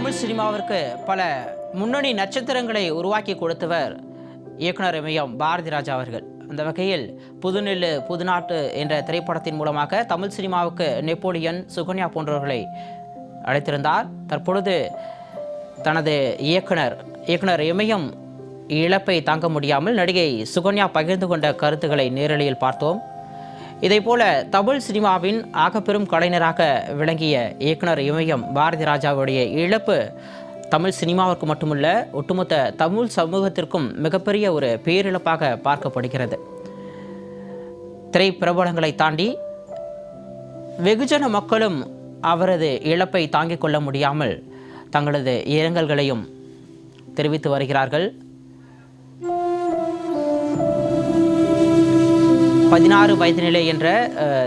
தமிழ் சினிமாவிற்கு பல முன்னணி நட்சத்திரங்களை உருவாக்கி கொடுத்தவர் இயக்குனர் இமயம் பாரதி ராஜா அவர்கள். அந்த வகையில் புதுநெல்லு புதுநாட்டு என்ற திரைப்படத்தின் மூலமாக தமிழ் சினிமாவுக்கு நெப்போலியன், சுகன்யா போன்றவர்களை அழைத்திருந்தார். தற்பொழுது தனது இயக்குனர் இமயம் இழப்பை தாங்க முடியாமல் நடிகை சுகன்யா பகிர்ந்து கொண்ட கருத்துக்களை நேரலையில் பார்த்தோம். இதேபோல தமிழ் சினிமாவின் ஆகப்பெரும் கலைஞராக விளங்கிய இயக்குனர் இமயம் பாரதி ராஜாவுடைய இழப்பு தமிழ் சினிமாவிற்கு மட்டுமல்ல, ஒட்டுமொத்த தமிழ் சமூகத்திற்கும் மிகப்பெரிய ஒரு பேரிழப்பாக பார்க்கப்படுகிறது. திரைப்பிரபலங்களை தாண்டி வெகுஜன மக்களும் அவரது இழப்பை தாங்கிக் கொள்ள முடியாமல் தங்களது இரங்கல்களையும் தெரிவித்து வருகிறார்கள். 16 வயது நிலை என்ற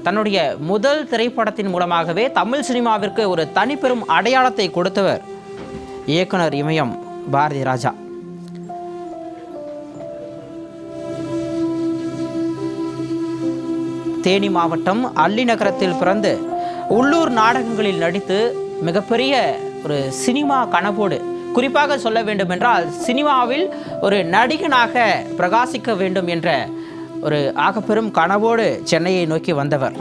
தன்னுடைய முதல் திரைப்படத்தின் மூலமாகவே தமிழ் சினிமாவிற்கு ஒரு தனிப்பெரும் அடையாளத்தை கொடுத்தவர் இயக்குனர் இமயம் பாரதி ராஜா. தேனி மாவட்டம் அல்லி நகரத்தில் பிறந்து உள்ளூர் நாடகங்களில் நடித்து மிகப்பெரிய ஒரு சினிமா கனவோடு, குறிப்பாக சொல்ல வேண்டும் என்றால் சினிமாவில் ஒரு நடிகனாக பிரகாசிக்க வேண்டும் என்ற ஒரு ஆகப்பெரும் கனவோடு சென்னையை நோக்கி வந்தவர்.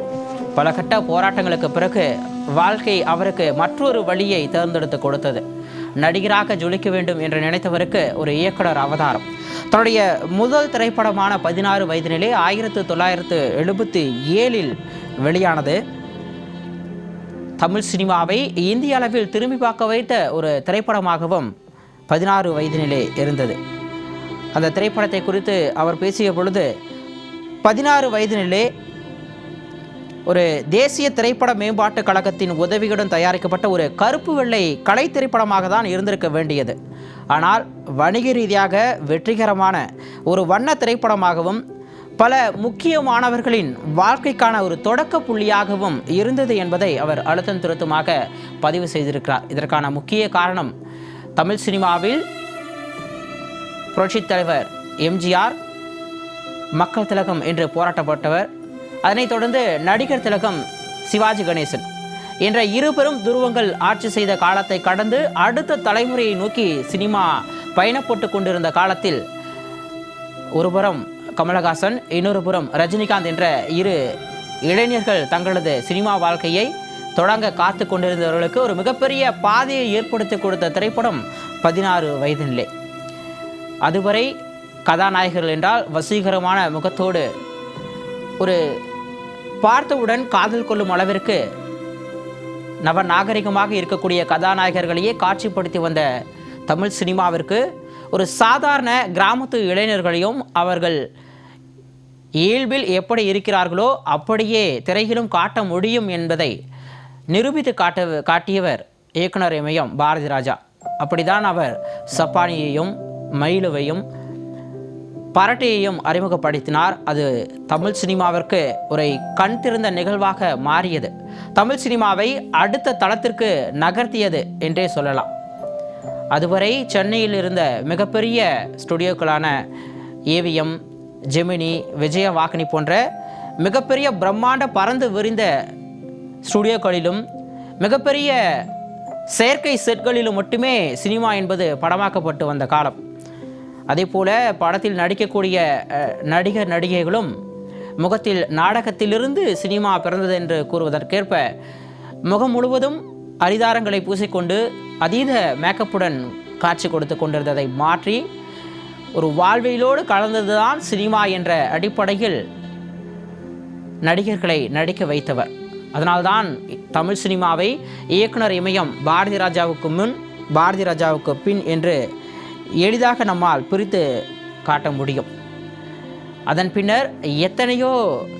பல கட்ட போராட்டங்களுக்கு பிறகு வாழ்க்கை அவருக்கு மற்றொரு வழியை தேர்ந்தெடுத்து கொடுத்தது. நடிகராக ஜொலிக்க வேண்டும் என்று நினைத்தவருக்கு ஒரு இயக்குனர் அவதாரம். தன்னுடைய முதல் திரைப்படமான 16 வயது நிலை 1977 வெளியானது. தமிழ் சினிமாவை இந்திய அளவில் திரும்பி பார்க்க வைத்த ஒரு திரைப்படமாகவும் 16 வயது நிலை இருந்தது. அந்த திரைப்படத்தை குறித்து அவர் பேசிய பொழுது, 16 வயது நிலை ஒரு தேசிய திரைப்பட மேம்பாட்டு கழகத்தின் உதவியுடன் தயாரிக்கப்பட்ட ஒரு கருப்பு வெள்ளை கலை திரைப்படமாக தான் இருந்திருக்க வேண்டியது. ஆனால் வணிக ரீதியாக வெற்றிகரமான ஒரு வண்ண திரைப்படமாகவும் பல முக்கியமானவர்களின் வாழ்க்கைக்கான ஒரு தொடக்க புள்ளியாகவும் இருந்தது என்பதை அவர் அழுத்தம் திருத்தமாக பதிவு செய்திருக்கிறார். இதற்கான முக்கிய காரணம், தமிழ் சினிமாவில் புரட்சித் தலைவர் எம்ஜிஆர், மக்கள் திலகம் என்று போராட்டப்பட்டவர், அதனைத் தொடர்ந்து நடிகர் திலகம் சிவாஜி கணேசன் என்ற இருபெரும் துருவங்கள் ஆட்சி செய்த காலத்தை கடந்து அடுத்த தலைமுறையை நோக்கி சினிமா பயணப்பட்டு கொண்டிருந்த காலத்தில் ஒருபுறம் கமலஹாசன், இன்னொரு புறம் ரஜினிகாந்த் என்ற இரு இளைஞர்கள் தங்களது சினிமா வாழ்க்கையை தொடங்க காத்து கொண்டிருந்தவர்களுக்கு ஒரு மிகப்பெரிய பாதையை ஏற்படுத்தி கொடுத்த திரைப்படம் 16 வயது நிலை. அதுவரை கதாநாயகர்கள் என்றால் வசீகரமான முகத்தோடு ஒரு பார்த்தவுடன் காதல் கொள்ளும் அளவிற்கு நவநாகரிகமாக இருக்கக்கூடிய கதாநாயகர்களையே காட்சிப்படுத்தி வந்த தமிழ் சினிமாவிற்கு ஒரு சாதாரண கிராமத்து இளைஞர்களையும் அவர்கள் இயல்பில் எப்படி இருக்கிறார்களோ அப்படியே திரையிலும் காட்ட முடியும் என்பதை நிரூபித்து காட்டியவர் இயக்குனர் இமயம் பாரதி ராஜா. அப்படிதான் அவர் சப்பானியையும் மயிலுவையும் பரட்டையையும் அறிமுகப்படுத்தினார். அது தமிழ் சினிமாவிற்கு ஒரு கண் திறந்த நிகழ்வாக மாறியது. தமிழ் சினிமாவை அடுத்த தளத்திற்கு நகர்த்தியது என்றே சொல்லலாம். அதுவரை சென்னையில் இருந்த மிகப்பெரிய ஸ்டுடியோக்களான ஏவிஎம், ஜெமினி, விஜயவாகினி போன்ற மிகப்பெரிய பிரம்மாண்ட பறந்து விரிந்த ஸ்டுடியோக்களிலும் மிகப்பெரிய செயற்கை செட்களிலும் மட்டுமே சினிமா என்பது படமாக்கப்பட்டு வந்த காலம். அதே போல படத்தில் நடிக்கக்கூடிய நடிகர் நடிகைகளும் முகத்தில் நாடகத்திலிருந்து சினிமா பிறந்தது என்று கூறுவதற்கேற்ப முகம் முழுவதும் அரிதாரங்களை பூசிக்கொண்டு அதீத மேக்கப்புடன் காட்சி கொடுத்து கொண்டிருந்ததை மாற்றி ஒரு வாழ்வியலோடு கலந்ததுதான் சினிமா என்ற அடிப்படையில் நடிகர்களை நடிக்க வைத்தவர். அதனால்தான் தமிழ் சினிமாவை இயக்குனர் இமயம் பாரதி ராஜாவுக்கு முன், பாரதி ராஜாவுக்கு பின் என்று எளிதாக நம்மால் பிரித்து காட்ட முடியும். அதன் பின்னர் எத்தனையோ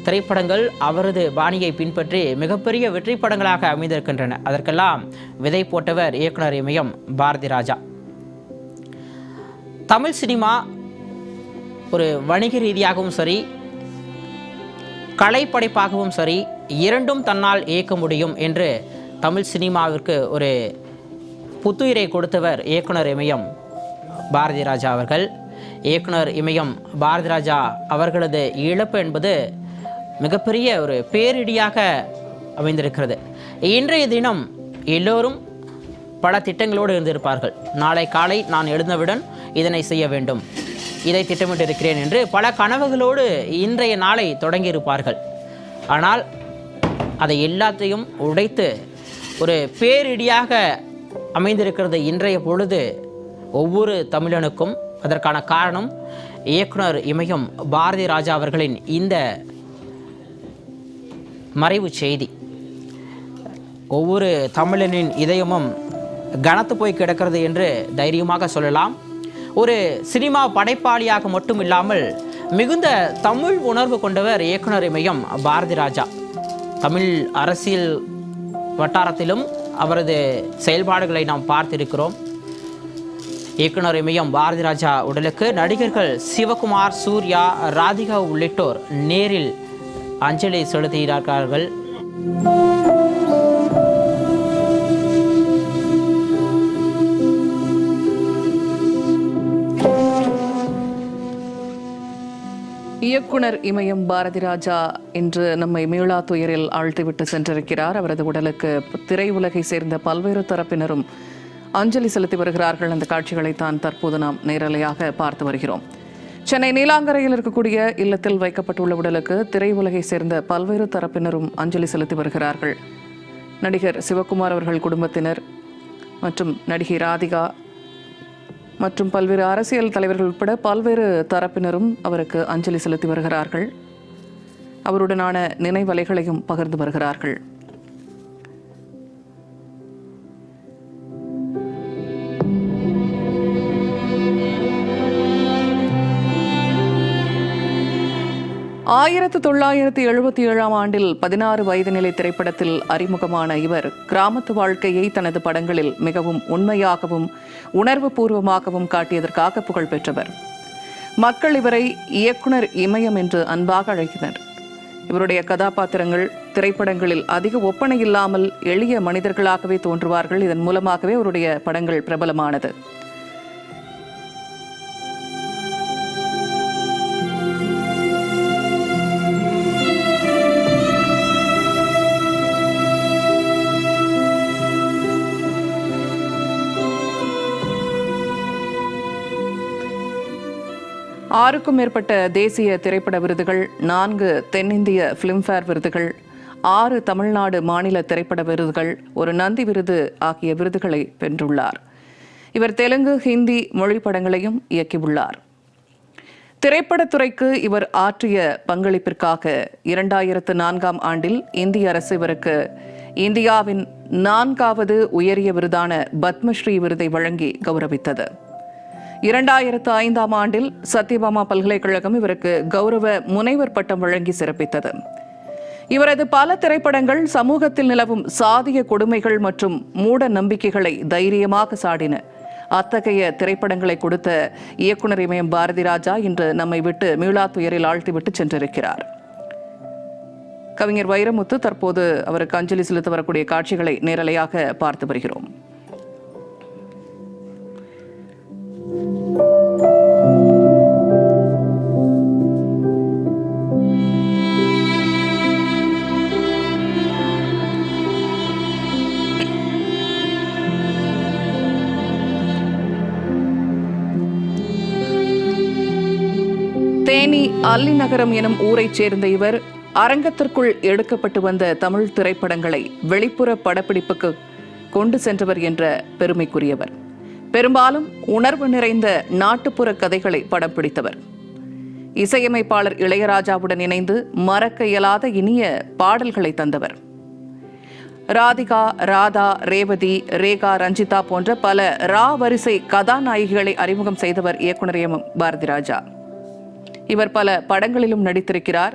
திரைப்படங்கள் அவரது பாணியை பின்பற்றி மிகப்பெரிய வெற்றி படங்களாக அமைந்திருக்கின்றன. அதற்கெல்லாம் விதை போட்டவர் இயக்குனர் இமயம் பாரதி ராஜா. தமிழ் சினிமா ஒரு வணிக ரீதியாகவும் சரி, கலைப்படைப்பாகவும் சரி, இரண்டும் தன்னால் இயக்க முடியும் என்று தமிழ் சினிமாவிற்கு ஒரு புத்துயிரை கொடுத்தவர் இயக்குனர் இமயம் பாரதி ராஜா அவர்கள். இயக்குனர் இமயம் பாரதி ராஜா அவர்களது இழப்பு என்பது மிகப்பெரிய ஒரு பேரிடியாக அமைந்திருக்கிறது. இன்றைய தினம் எல்லோரும் பல திட்டங்களோடு இருந்திருப்பார்கள். நாளை காலை நான் எழுந்தவுடன் இதனை செய்ய வேண்டும், இதை திட்டமிட்டு இருக்கிறேன் என்று பல கனவுகளோடு இன்றைய நாளை தொடங்கியிருப்பார்கள். ஆனால் அதை எல்லாத்தையும் உடைத்து ஒரு பேரிடியாக அமைந்திருக்கிறது இன்றைய பொழுது ஒவ்வொரு தமிழனுக்கும். அதற்கான காரணம் இயக்குனர் இமயம் பாரதி ராஜா அவர்களின் இந்த மறைவு செய்தி. ஒவ்வொரு தமிழனின் இதயமும் கனத்து போய் கிடக்கிறது என்று தைரியமாக சொல்லலாம். ஒரு சினிமா படைப்பாளியாக மட்டும் இல்லாமல் மிகுந்த தமிழ் உணர்வு கொண்டவர் இயக்குனர் இமயம் பாரதி ராஜா. தமிழ் அரசியல் வட்டாரத்திலும் அவரது செயல்பாடுகளை நாம் பார்த்திருக்கிறோம். இயக்குனர் இமயம் பாரதி ராஜா உடலுக்கு நடிகர்கள் சிவகுமார், சூர்யா, ராதிகா உள்ளிட்டோர் நேரில் அஞ்சலி செலுத்துகிறார்கள். இயக்குனர் இமயம் பாரதி ராஜா இன்று நம்மை மீளா துயரில் ஆழ்த்திவிட்டு சென்றிருக்கிறார். அவரது உடலுக்கு திரையுலகை சேர்ந்த பல்வேறு தரப்பினரும் அஞ்சலி செலுத்தி வருகிறார்கள். அந்த காட்சிகளை தான் தற்போது நாம் நேரலையாக பார்த்து வருகிறோம். சென்னை நீலாங்கரையில் இருக்கக்கூடிய இல்லத்தில் வைக்கப்பட்டுள்ள உடலுக்கு திரையுலகை சேர்ந்த பல்வேறு தரப்பினரும் அஞ்சலி செலுத்தி வருகிறார்கள். நடிகர் சிவகுமார் அவர்கள் குடும்பத்தினர் மற்றும் நடிகை ராதிகா மற்றும் பல்வேறு அரசியல் தலைவர்கள் உட்பட பல்வேறு தரப்பினரும் அவருக்கு அஞ்சலி செலுத்தி வருகிறார்கள். அவருடனான நினைவலைகளையும் பகிர்ந்து வருகிறார்கள். ஆயிரத்து 1977 ஆண்டில் 16 வயது நிலை திரைப்படத்தில் அறிமுகமான இவர் கிராமத்து வாழ்க்கையை தனது படங்களில் மிகவும் உண்மையாகவும் உணர்வு பூர்வமாகவும் காட்டியதற்காக புகழ் பெற்றவர். மக்கள் இவரை இயக்குனர் இமயம் என்று அன்பாக அழைத்தனர். இவருடைய கதாபாத்திரங்கள் திரைப்படங்களில் அதிக ஒப்பனை இல்லாமல் எளிய மனிதர்களாகவே தோன்றுவார்கள். இதன் மூலமாகவே அவருடைய படங்கள் பிரபலமானது. ஆறுக்கும் மேற்பட்ட தேசிய திரைப்பட விருதுகள், 4 தென்னிந்திய பிலிம்பேர் விருதுகள், 6 தமிழ்நாடு மாநில திரைப்பட விருதுகள், ஒரு நந்தி விருது ஆகிய விருதுகளை வென்றுள்ளார். இவர் தெலுங்கு, ஹிந்தி மொழி படங்களையும் இயக்கியுள்ளார். திரைப்படத்துறைக்கு இவர் ஆற்றிய பங்களிப்பிற்காக 2004ஆம் ஆண்டில் இந்திய அரசு இவருக்கு இந்தியாவின் 4வது உயரிய விருதான பத்மஸ்ரீ விருதை வழங்கி கௌரவித்தது. 2005ஆம் ஆண்டில் சத்யபாமா பல்கலைக்கழகம் இவருக்கு கௌரவ முனைவர் பட்டம் வழங்கி சிறப்பித்தது. இவரது பல திரைப்படங்கள் சமூகத்தில் நிலவும் சாதிய கொடுமைகள் மற்றும் மூட நம்பிக்கைகளை தைரியமாக சாடின. அத்தகைய திரைப்படங்களை கொடுத்த இயக்குனர் இமயம் பாரதி ராஜா இன்று நம்மை விட்டு மீளா துயரில் ஆழ்த்திவிட்டு சென்றிருக்கிறார். கவிஞர் வைரமுத்து தற்போது அவருக்கு அஞ்சலி செலுத்த வரக்கூடிய காட்சிகளை நேரலையாக பார்த்து வருகிறோம். தேனி அல்லி நகரம் எனும் ஊரைச் சேர்ந்த இவர் அரங்கத்திற்குள் எடுக்கப்பட்டு வந்த தமிழ் திரைப்படங்களை வெளிப்புற படப்பிடிப்புக்கு கொண்டு சென்றவர் என்ற பெருமைக்குரியவர். பெரும்பாலும் உணர்வு நிறைந்த நாட்டுப்புற கதைகளை படம் பிடித்தவர். இசையமைப்பாளர் இளையராஜாவுடன் இணைந்து மறக்க இயலாத இனிய பாடல்களை தந்தவர். ராதிகா, ராதா, ரேவதி, ரேகா, ரஞ்சிதா போன்ற பல வரிசை கதாநாயகிகளை அறிமுகம் செய்தவர் இயக்குனர் இமயம் பாரதி ராஜா. இவர் பல படங்களிலும் நடித்திருக்கிறார்.